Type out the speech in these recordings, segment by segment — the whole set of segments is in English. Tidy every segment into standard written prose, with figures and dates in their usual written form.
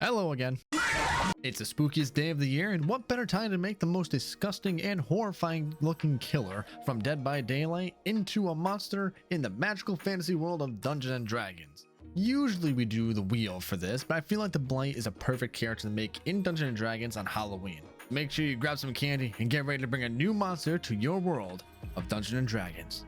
Hello again. It's the spookiest day of the year, and what better time to make the most disgusting and horrifying looking killer from Dead by Daylight into a monster in the magical fantasy world of Dungeons and Dragons. Usually we do the wheel for this, but I feel like the Blight is a perfect character to make in Dungeons and Dragons on Halloween. Make sure you grab some candy and get ready to bring a new monster to your world of Dungeons and Dragons.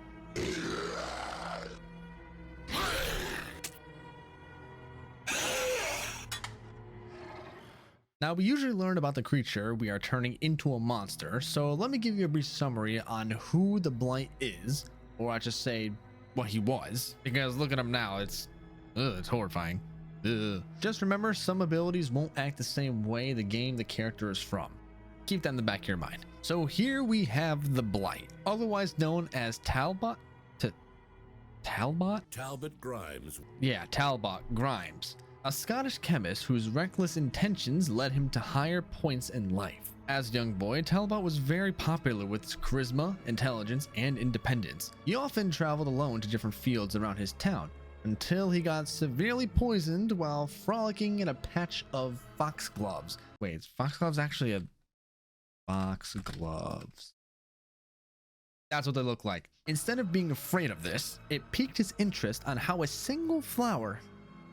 Now, we usually learn about the creature we are turning into a monster, so let me give you a brief summary on who the Blight is, or I should say what he was, because look at him now, it's horrifying. Ugh. Just remember, some abilities won't act the same way the game the character is from. Keep that in the back of your mind. So here we have the Blight, otherwise known as Talbot Grimes. Yeah, Talbot Grimes. A Scottish chemist whose reckless intentions led him to higher points in life. As a young boy, Talbot was very popular with his charisma, intelligence, and independence. He often traveled alone to different fields around his town, until he got severely poisoned while frolicking in a patch of foxgloves. Wait, is foxgloves actually a foxgloves? That's what they look like. Instead of being afraid of this, it piqued his interest on how a single flower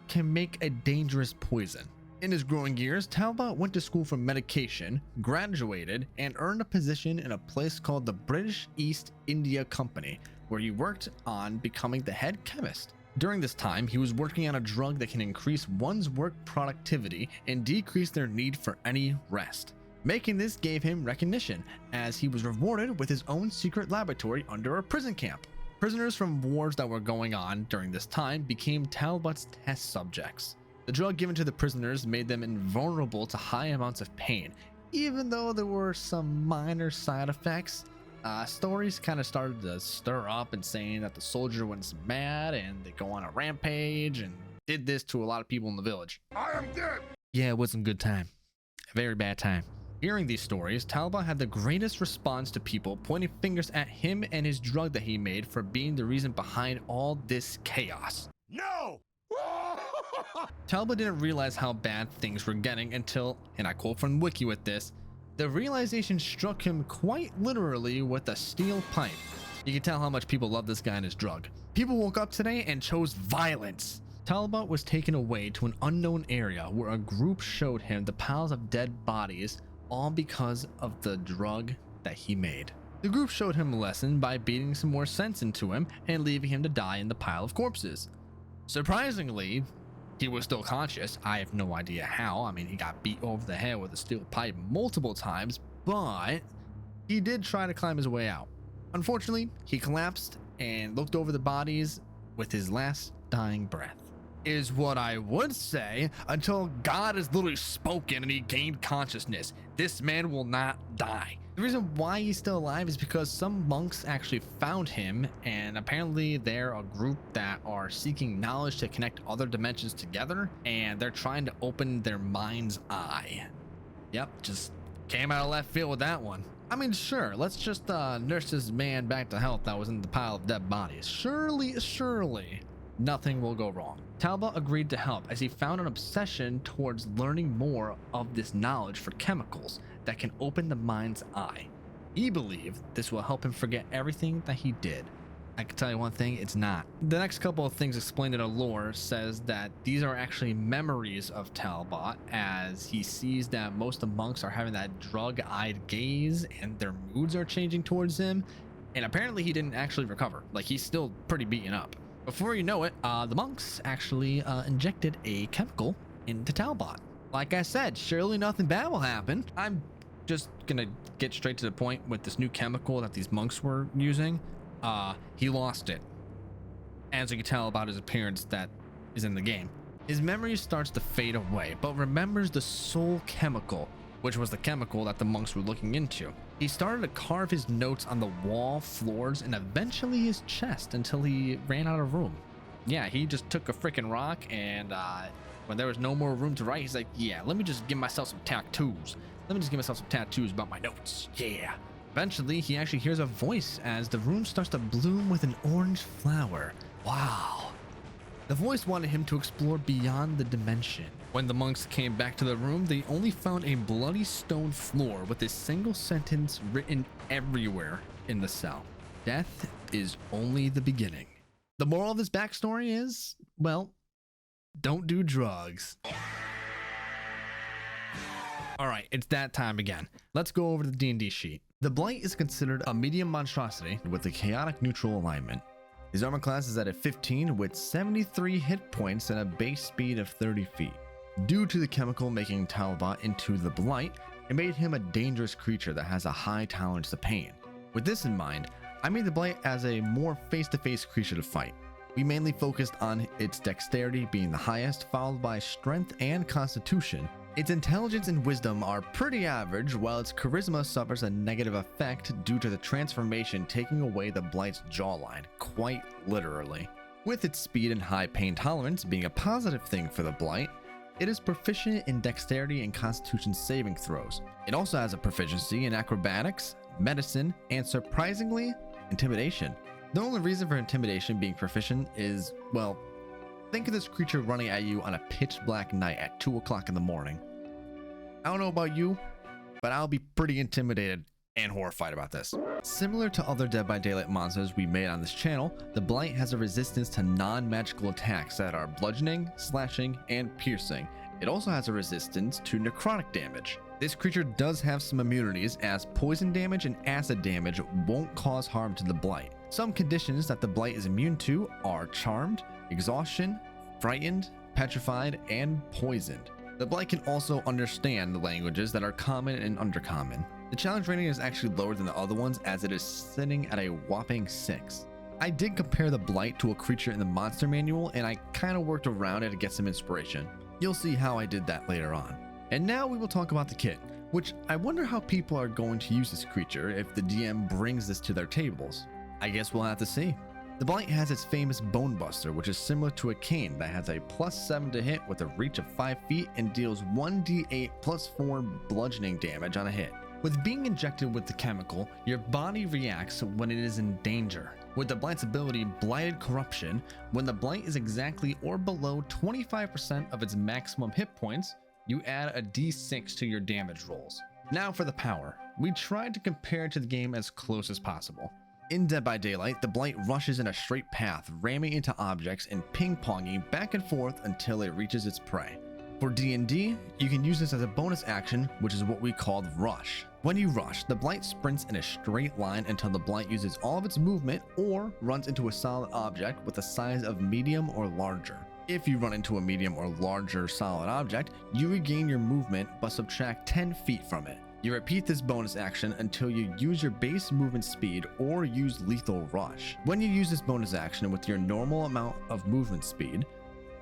can make a dangerous poison. In his growing years, Talbot went to school for medication, graduated, and earned a position in a place called the British East India Company, where he worked on becoming the head chemist. During this time, he was working on a drug that can increase one's work productivity and decrease their need for any rest. Making this gave him recognition, as he was rewarded with his own secret laboratory under a prison camp. Prisoners from wars that were going on during this time became Talbot's test subjects. The drug given to the prisoners made them invulnerable to high amounts of pain. Even though there were some minor side effects, stories kind of started to stir up and saying that the soldier went mad and they go on a rampage and did this to a lot of people in the village. I am dead! Yeah, it wasn't a good time. A very bad time. Hearing these stories, Talbot had the greatest response to people pointing fingers at him and his drug that he made for being the reason behind all this chaos. No! Talbot didn't realize how bad things were getting until, and I quote from Wiki with this, the realization struck him quite literally with a steel pipe. You can tell how much people love this guy and his drug. People woke up today and chose violence. Talbot was taken away to an unknown area where a group showed him the piles of dead bodies, all because of the drug that he made. The group showed him a lesson by beating some more sense into him and leaving him to die in the pile of corpses. Surprisingly, he was still conscious. I have no idea how. I mean, he got beat over the head with a steel pipe multiple times, but he did try to climb his way out. Unfortunately, he collapsed and looked over the bodies with his last dying breath. Is what I would say until God has literally spoken and he gained consciousness. This man will not die. The reason why he's still alive is because some monks actually found him, and apparently they're a group that are seeking knowledge to connect other dimensions together, and they're trying to open their mind's eye. Yep, just came out of left field with that one. I mean, sure, let's just nurse this man back to health that was in the pile of dead bodies. Surely nothing will go wrong. Talbot agreed to help as he found an obsession towards learning more of this knowledge for chemicals that can open the mind's eye. He believed this will help him forget everything that he did. I can tell you one thing, it's not. The next couple of things explained in a lore says that these are actually memories of Talbot, as he sees that most of the monks are having that drug-eyed gaze and their moods are changing towards him, and apparently he didn't actually recover. Like, he's still pretty beaten up. Before you know it, the monks actually injected a chemical into Talbot. Like I said, surely nothing bad will happen. I'm just gonna get straight to the point with this new chemical that these monks were using. He lost it, as you can tell about his appearance that is in the game. His memory starts to fade away, but remembers the soul chemical, which was the chemical that the monks were looking into. He started to carve his notes on the wall, floors, and eventually his chest until he ran out of room. Yeah, he just took a freaking rock, and when there was no more room to write, he's like, yeah, let me just give myself some tattoos. Let me just give myself some tattoos about my notes. Yeah. Eventually, he actually hears a voice as the room starts to bloom with an orange flower. Wow. The voice wanted him to explore beyond the dimension, When the monks came back to the room, they only found a bloody stone floor with a single sentence written everywhere in the cell. Death is only the beginning. The moral of this backstory is, well, don't do drugs. All right, it's that time again. Let's go over the D&D sheet. The Blight is considered a medium monstrosity with a chaotic neutral alignment. His armor class is at a 15 with 73 hit points and a base speed of 30 feet. Due to the chemical making Talbot into the Blight, it made him a dangerous creature that has a high tolerance to pain. With this in mind, I made the Blight as a more face-to-face creature to fight. We mainly focused on its dexterity being the highest, followed by strength and constitution. Its intelligence and wisdom are pretty average, while its charisma suffers a negative effect due to the transformation taking away the Blight's jawline, quite literally. With its speed and high pain tolerance being a positive thing for the Blight, it is proficient in dexterity and constitution saving throws. It also has a proficiency in acrobatics, medicine, and surprisingly, intimidation. The only reason for intimidation being proficient is, well, think of this creature running at you on a pitch black night at 2 o'clock in the morning. I don't know about you, but I'll be pretty intimidated and horrified about this. Similar to other Dead by Daylight monsters we made on this channel, the Blight has a resistance to non-magical attacks that are bludgeoning, slashing, and piercing. It also has a resistance to necrotic damage. This creature does have some immunities, as poison damage and acid damage won't cause harm to the Blight. Some conditions that the Blight is immune to are charmed, exhaustion, frightened, petrified, and poisoned. The Blight can also understand the languages that are common and undercommon. The challenge rating is actually lower than the other ones, as it is sitting at a whopping 6. I did compare the Blight to a creature in the monster manual, and I kind of worked around it to get some inspiration. You'll see how I did that later on. And now we will talk about the kit, which I wonder how people are going to use this creature if the DM brings this to their tables. I guess we'll have to see. The Blight has its famous Bone Buster, which is similar to a cane that has a +7 to hit with a reach of 5 feet and deals 1d8 +4 bludgeoning damage on a hit. With being injected with the chemical, your body reacts when it is in danger. With the Blight's ability Blighted Corruption, when the Blight is exactly or below 25% of its maximum hit points, you add a d6 to your damage rolls. Now for the power. We tried to compare it to the game as close as possible. In Dead by Daylight, the Blight rushes in a straight path, ramming into objects and ping-ponging back and forth until it reaches its prey. For D&D, you can use this as a bonus action, which is what we call Rush. When you rush, the Blight sprints in a straight line until the Blight uses all of its movement or runs into a solid object with a size of medium or larger. If you run into a medium or larger solid object, you regain your movement but subtract 10 feet from it. You repeat this bonus action until you use your base movement speed or use Lethal Rush. When you use this bonus action with your normal amount of movement speed,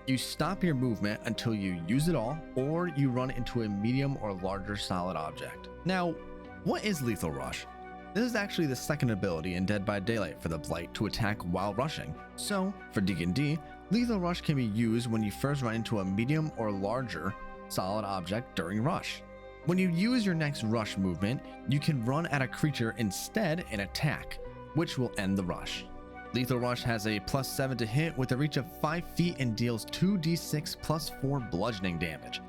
you stop your movement until you use it all, or you run into a medium or larger solid object. Now, what is Lethal Rush? This is actually the second ability in Dead by Daylight for the Blight to attack while rushing. So, for D&D, Lethal Rush can be used when you first run into a medium or larger solid object during rush. When you use your next rush movement, you can run at a creature instead and attack, which will end the rush. Lethal Rush has a +7 to hit with a reach of 5 feet and deals 2d6 +4 bludgeoning damage.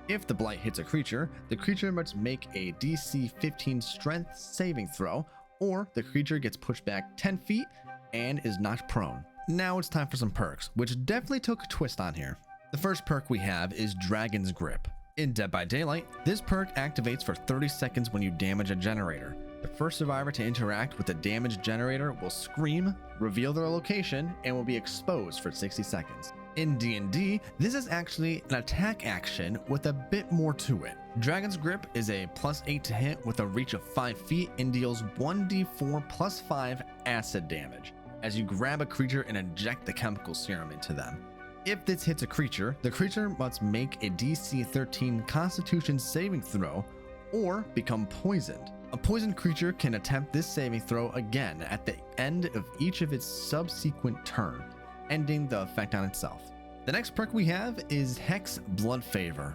If the Blight hits a creature, the creature must make a DC 15 strength saving throw, or the creature gets pushed back 10 feet and is knocked prone. Now it's time for some perks, which definitely took a twist on here. The first perk we have is Dragon's Grip. In Dead by Daylight, this perk activates for 30 seconds when you damage a generator. The first survivor to interact with the damaged generator will scream, reveal their location, and will be exposed for 60 seconds. In D&D, this is actually an attack action with a bit more to it. Dragon's Grip is a +8 to hit with a reach of 5 feet and deals 1d4 +5 acid damage as you grab a creature and inject the chemical serum into them. If this hits a creature, the creature must make a DC 13 Constitution saving throw or become poisoned. A poisoned creature can attempt this saving throw again at the end of each of its subsequent turn, ending the effect on itself. The next perk we have is Hex Blood Favor.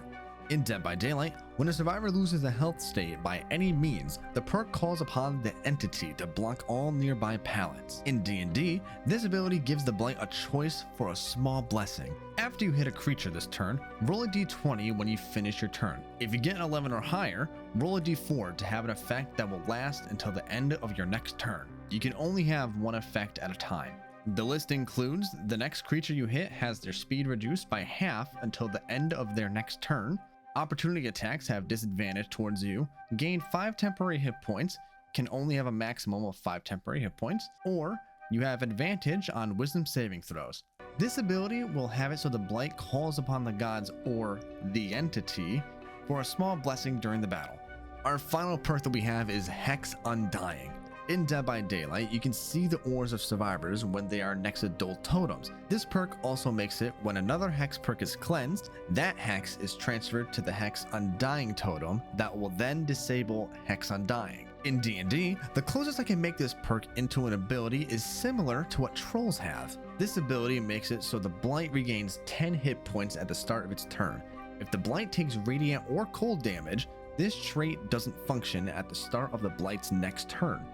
In Dead by Daylight, when a survivor loses a health state by any means, the perk calls upon the entity to block all nearby pallets. In D&D, this ability gives the Blight a choice for a small blessing. After you hit a creature this turn, roll a d20 when you finish your turn. If you get an 11 or higher, roll a d4 to have an effect that will last until the end of your next turn. You can only have one effect at a time. The list includes the next creature you hit has their speed reduced by half until the end of their next turn. Opportunity attacks have disadvantage towards you, gain 5 temporary hit points, can only have a maximum of 5 temporary hit points, or you have advantage on wisdom saving throws. This ability will have it so the Blight calls upon the gods or the entity for a small blessing during the battle. Our final perk that we have is Hex Undying. In Dead by Daylight, you can see the ores of survivors when they are next to dull totems. This perk also makes it when another hex perk is cleansed, that hex is transferred to the Hex Undying totem that will then disable Hex Undying. In D&D, the closest I can make this perk into an ability is similar to what trolls have. This ability makes it so the Blight regains 10 hit points at the start of its turn. If the Blight takes radiant or cold damage, this trait doesn't function at the start of the Blight's next turn.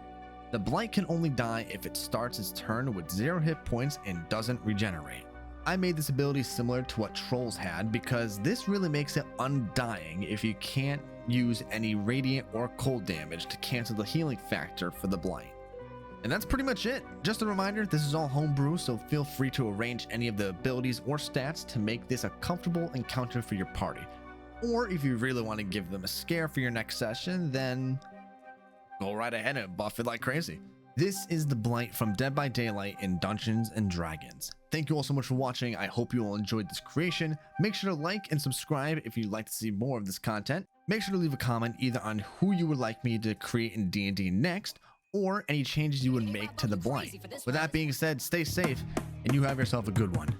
The Blight can only die if it starts its turn with 0 hit points and doesn't regenerate. I made this ability similar to what trolls had because this really makes it undying if you can't use any radiant or cold damage to cancel the healing factor for the Blight. And that's pretty much it. Just a reminder, this is all homebrew, so feel free to arrange any of the abilities or stats to make this a comfortable encounter for your party. Or if you really want to give them a scare for your next session, then go right ahead and buff it like crazy. This is the Blight from Dead by Daylight in Dungeons and Dragons. Thank you all so much for watching. I hope you all enjoyed this creation. Make sure to like and subscribe if you'd like to see more of this content. Make sure to leave a comment either on who you would like me to create in D&D next, or any changes you would make to the Blight. With that being said, stay safe and you have yourself a good one.